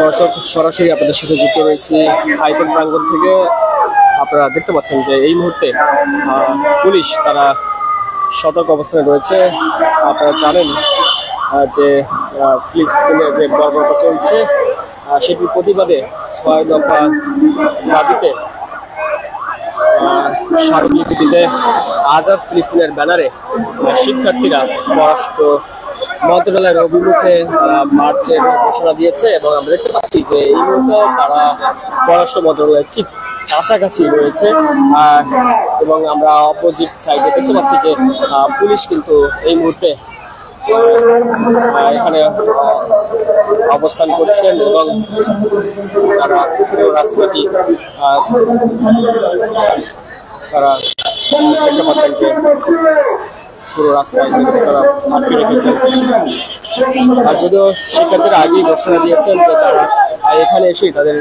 দর্শক, সরাসরি আপনাদের সাথে যুক্ত রয়েছি হাইকোর্ট প্রাঙ্গণ থেকে। আপনারা দেখতে পাচ্ছেন যে এই মুহূর্তে পুলিশ তারা সতর্ক অবস্থানে রয়েছে। আপনারা জানেন যে ফিলিস্তিনে যে বর্বরতা চলছে সেটির প্রতিবাদে ৬ দফা দাবিতে স্মারকলিপিতে আজাদ ফিলিস্তিনের ব্যানারে শিক্ষার্থীরা পররাষ্ট্র মন্ত্রণালয়ের অভিমুখে মার্চের ঘোষণা দিয়েছে এবং আমরা দেখতে পাচ্ছি যে এই মুহূর্তে তারা পররাষ্ট্র মন্ত্রণালয়ের ঠিক কাছাকাছি রয়েছে এবং আমরা অপোজিট সাইডে দেখতে পাচ্ছি যে পুলিশ কিন্তু এই মুহূর্তে এখানে অবস্থান করছেন এবং তারা রাস্তাটি তারা দেখতে পাচ্ছেন যে পুরো রাস্তায় তারা আটকে রেখেছেন। আর যদিও শিক্ষার্থীরা আগেই ঘোষণা দিয়েছেন যে তারা এখানে এসেই তাদের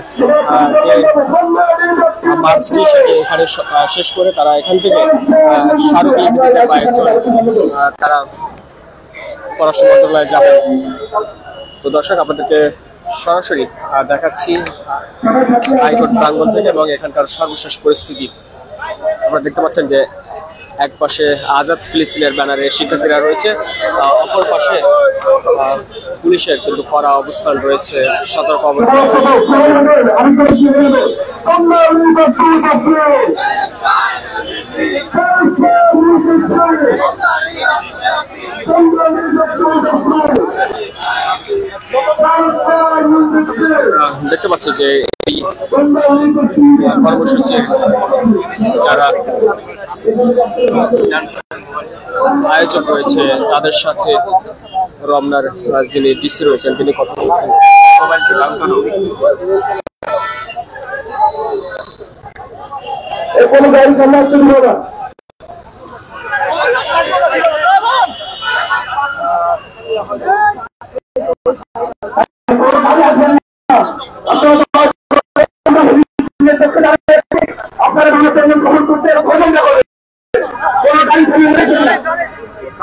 যে মার্চটি সেটি এখানে শেষ করে তারা এখান থেকে স্মারকলিপিতে বা একজন তারা পররাষ্ট্র মন্ত্রণালয়ে যাবে। তো দর্শক, আপনাদেরকে সরাসরি দেখাচ্ছি হাইকোর্ট প্রাঙ্গণ থেকে এবং এখানকার সর্বশেষ পরিস্থিতি। আপনারা দেখতে পাচ্ছেন যে এক পাশে আজাদ ফিলিস্তিনের ব্যানারে শিক্ষার্থীরা রয়েছে, অপর পাশে পুলিশের কিন্তু কড়া অবস্থান রয়েছে, সতর্ক অবস্থান দেখতে পাচ্ছি যে এই কর্মসূচির যারা আয়োজক রয়েছে তাদের সাথে রমনার যিনি ডিসি রয়েছেন তিনি কথা বলছেন।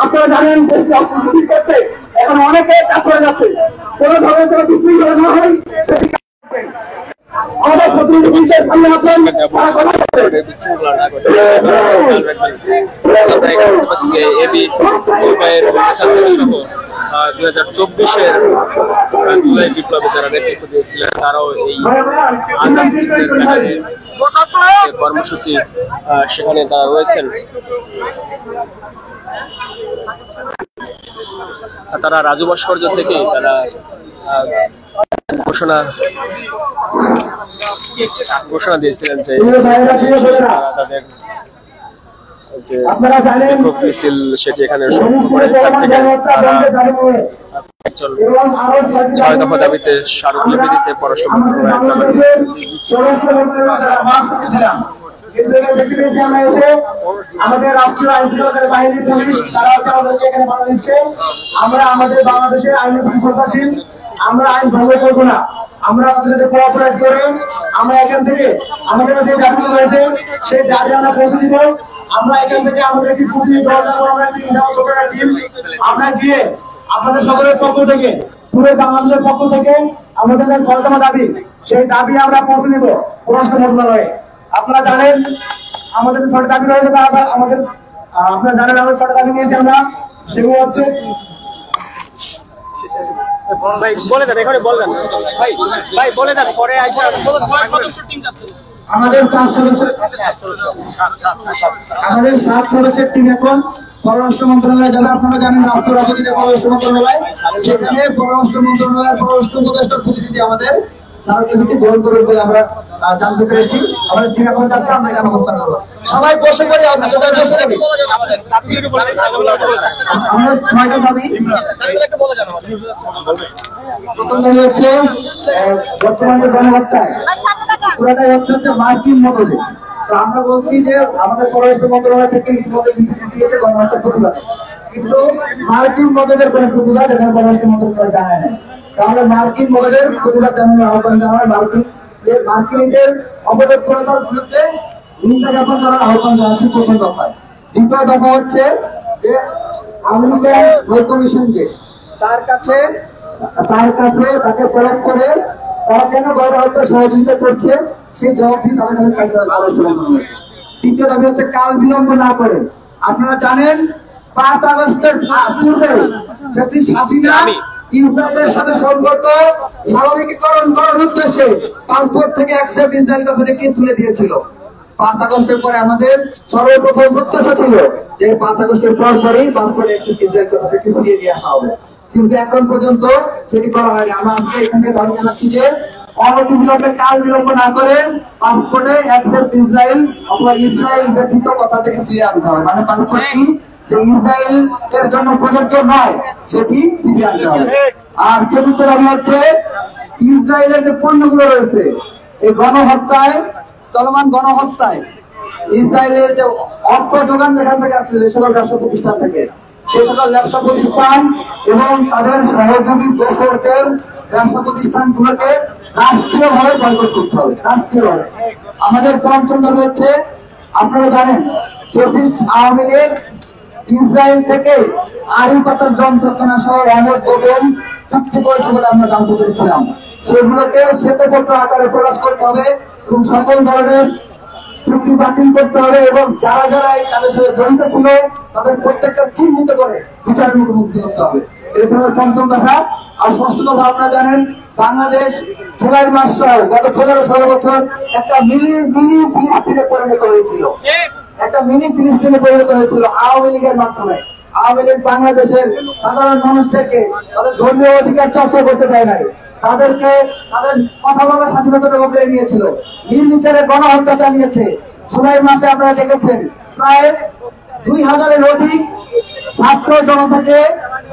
আপনারা জানেন করতে এখন অনেকে কাজ করে যাচ্ছে, কোন ধরনের কোনো বিক্রি করে না হয় আমাদের প্রতিনিধি সামনে আসেন। জুলাই বিপ্লবে যারা নেতৃত্ব দিয়েছিলেন তারাও এই আজাদ ফিলিস্তিনের ব্যানারে কর্মসূচি সেখানে তারা রয়েছেন। তারা রাজু ভাস্কর্য থেকে তারা ঘোষণা দিয়েছিলেন যে তাদের যে বিক্ষোভ মিছিল সেটি এখানে সমাপ্ত করে তার থেকে তারা একজন ৬ দফা দাবিতে স্মারকলিপি দিতে পররাষ্ট্র মন্ত্রণালয়ে আমাদের রাষ্ট্রীয় আইন শৃঙ্খলা বাহিনী পুলিশ তারা আমাদেরকে এখানে বাধা দিচ্ছে। আমরা আমাদের বাংলাদেশের আইনের প্রতি শ্রদ্ধাশীল, আমরা আইন ভঙ্গ করবো না। আমরা আপনাদের সাথে কোঅপারেট করে আমরা এখান থেকে আমাদের যে দাবি রয়েছে সেই দাবি আমরা পৌঁছে দিব। আমরা এখান থেকে আমাদের একটি প্রতি টিম আমরা গিয়ে আপনাদের সকলের পক্ষ থেকে পুরো বাংলাদেশের পক্ষ থেকে আমাদের যে ৬ দফা দাবি সেই দাবি আমরা পৌঁছে দিব পররাষ্ট্র মন্ত্রণালয়ে। আপনারা জানেন আমাদের ৬টা দাবি রয়েছে, আমাদের আপনারা জানেন আমরা ৬টা দাবি নিয়েছি আমরা, সেগুলো হচ্ছে আমাদের 7 সদস্যের টিম এখন পররাষ্ট্র মন্ত্রণালয়ে যাবে। আপনারা জানেন রাষ্ট্র রাজনীতি পররাষ্ট্র মন্ত্রণালয়, সেখানে পররাষ্ট্র মন্ত্রণালয়ের পররাষ্ট্র উপদেষ্টার প্রতিনিধি আমাদের স্মারকলিপিটি গ্রহণ করবে বলে আমরা জানতে পেরেছি। আমাদের টিম এখন যাচ্ছে, আমরা এখানে অবস্থান করবো। সবাই বসে পড়ি, আমরা সবাই বসে যাবি। আমাদের ৬টা দাবি। প্রথম দাবি হচ্ছে বর্তমান যে গণহত্যায় পুরাটাই হচ্ছে মার্কিন মদদে। তো আমরা বলছি যে আমাদের পররাষ্ট্র মন্ত্রণালয় থেকে ইতিমধ্যে বিবৃতি দিয়েছে গণহত্যার প্রতিবাদে, কিন্তু মার্কিন মদদের কোন প্রতিবাদ এখানে পররাষ্ট্র মন্ত্রণালয় জানায় না। তাহলে মার্কিন মদদের প্রতিবাদ জানানোর আহ্বান জানায়, মার্কিনদের অপতৎপরতার বিরুদ্ধে নিন্দা জ্ঞাপন করার আহ্বান জানাচ্ছি প্রথম দফায়। দ্বিতীয় দফা হচ্ছে যে আমেরিকান হাই কমিশনকে তার কাছে তার কাছে তাকে প্রয়োগ করে তারা কেন গণহত্যা সহযোগিতা করছে সেই জবাবটি তাদের কাছে চাইতে হবে। তৃতীয় দাবি হচ্ছে কাল বিলম্ব না করে। আপনারা জানেন 5 আগস্টের পূর্বে হাসিনা ইসরায়েলের সাথে সম্পর্ক স্বাভাবিকীকরণ করার উদ্দেশ্যে পাসপোর্ট থেকে অ্যাকসেপ্ট ইসরায়েল কথাটিকে তুলে দিয়েছিল। 5 আগস্টের পরে আমাদের সর্বপ্রথম প্রত্যাশা ছিল যে 5 আগস্টের পরই পাসপোর্ট অ্যাকসেপ্ট ইসরায়েল কথাটিকে ফিরিয়ে দিয়ে আসা হবে, কিন্তু এখন পর্যন্ত সেটি করা হয়নি। আমরা আজকে এখানে দাবি জানাচ্ছি যে অনতিবিলম্বে কাল বিলম্ব না করে পাসপোর্টে অ্যাকসেপ্ট ইসরায়েল অথবা ইসরায়েল ব্যতীত কথাটিকে ফিরিয়ে আনতে হবে, মানে পাসপোর্টটি যে ইসরায়েল এর জন্য প্রযোজ্য নয় সেটি ফিরিয়ে আনতে হবে। আর চতুর্থ দাবি হচ্ছে ইসরায়েলের যে পণ্যগুলো রয়েছে এই গণহত্যায়, চলমান গণহত্যায় ইসরায়েলের যে অর্থ যোগান যেখান থেকে আসছে যে সকল ব্যবসা প্রতিষ্ঠান থেকে, সে সকল ব্যবসা প্রতিষ্ঠান এবং তাদের সহযোগী দোষরদের ব্যবসা প্রতিষ্ঠানগুলোকে রাষ্ট্রীয়ভাবে বয়কট করতে হবে, রাষ্ট্রীয়ভাবে। আমাদের পঞ্চম দাবি হচ্ছে, আপনারা জানেন ফ্যাসিস্ট আওয়ামী লীগ ইসরায়েল থেকে আড়ি পাতার যন্ত্রণা সহ অনেক গোপন চুক্তি করেছে বলে আমরা জানতে পেরেছিলাম। সেগুলোকে শ্বেতপত্র আকারে প্রকাশ করতে হবে এবং সকল ধরনের চুক্তি বাতিল করতে হবে এবং যারা যারা এই কাজের সাথে জড়িত ছিল তাদের প্রত্যেকটা চিহ্নিত করে বিচারের মুখোমুখি করতে হবে। এটা হলো পঞ্চম কথা। আর ষষ্ঠ কথা, আপনারা জানেন বাংলাদেশ জুলাই মাস সহ গত 15-16 বছর একটা মিনি ফিলিস্তিনে পরিণত হয়েছিল, একটা মিনি ফিলিস্তিনে পরিণত হয়েছিল আওয়ামী লীগের মাধ্যমে। আওয়ামী লীগ বাংলাদেশের সাধারণ মানুষদেরকে তাদের ধর্মীয় অধিকার চর্চা করতে দেয় নাই, তাদেরকে তাদের কথা বলার স্বাধীনতা কেড়ে নিয়েছিল, নির্বিচারে গণহত্যা চালিয়েছে। জুলাই মাসে আপনারা দেখেছেন প্রায় 2000-এর অধিক ছাত্র জনতাকে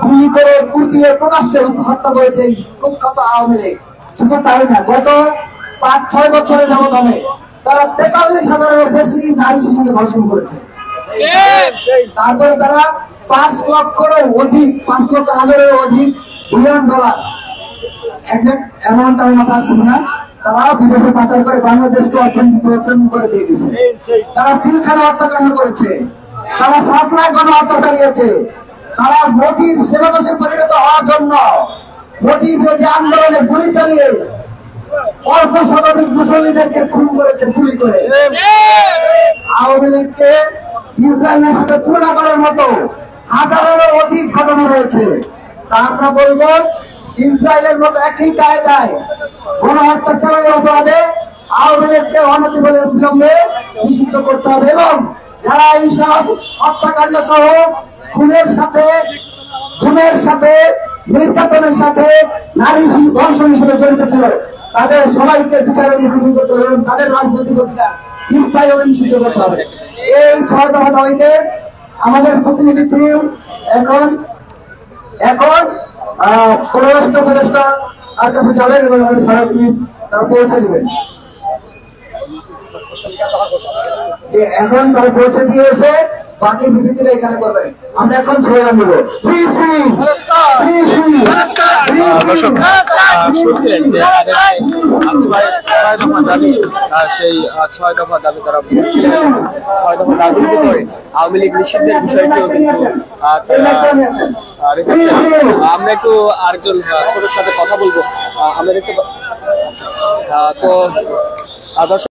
গুলি করে কুপিয়ে প্রকাশ্যে হত্যা করেছে কুখ্যাত আওয়ামী লীগ। শুধু তাই না, গত 5-6 বছরের ব্যবধানে তারা 43,000-এর বেশি নারী শিশুকে ধর্ষণ করেছে। তারপরে তারা 5 লক্ষেরও অধিক, 5 লক্ষ হাজারের অধিক $1 বিলিয়ন একজ্যাক্ট অ্যামাউন্ট আমি মাথা আসছে না, তারা বিদেশে পাচার করে বাংলাদেশকে অর্থনৈতিক করে দিয়ে গেছে। তারা পিলখানা হত্যাকাণ্ড করেছে, তারা সাপ্লাই গণহত্যা চালিয়েছে, তারা মোদির সেবাদাসে পরিণত হওয়ার জন্য মোদির বিরোধী আন্দোলনে গুলি চালিয়ে অল্প শতাধিক মুসল্লিদেরকে খুন করেছে গুলি করে। আওয়ামী লীগকে ইসরায়েলের সাথে তুলনা করার মতো হাজারেরও অধিক ঘটনা রয়েছে। তা আমরা বলবো ইসরায়েলের মতো একই কায়দায় গণহত্যা চালানোর অপরাধে আওয়ামী লীগকে অনতিবিলম্বে নিষিদ্ধ করতে হবে এবং যারা এইসব হত্যাকাণ্ড সহ খুনের সাথে নির্যাতনের সাথে নারী ধর্ষণের সাথে জড়িত ছিল তাদের সবাইকে বিচারের মুখোমুখি করতে হবে এবং তাদের রাজনৈতিক অধিকার স্থায়ীভাবে নিষিদ্ধ করতে হবে। এই 6 দফা দাবিতে আমাদের প্রতিনিধি টিম এখন পররাষ্ট্র উপদেষ্টা আর কাছে যাবেন এবং আমাদের সরাসরি তারা পৌঁছে দেবেন। এখন তারা পৌঁছে দিয়ে এসে বাকি বিবৃতিটা এখানে করবেন। আমরা এখন স্লোগান দেব, ফ্রি ফ্রি ফ্রি ফ্রি। শুনছিলেন যে সেই 6 দফা দাবি তারা বলছিলেন। 6 দফা দাবির ভিতরে আওয়ামী লীগ নিষিদ্ধের বিষয়টিও কিন্তু রেখেছেন। আমরা একটু আরেকজন ছোটর সাথে কথা বলবো। আমরা দেখতে তো দর্শক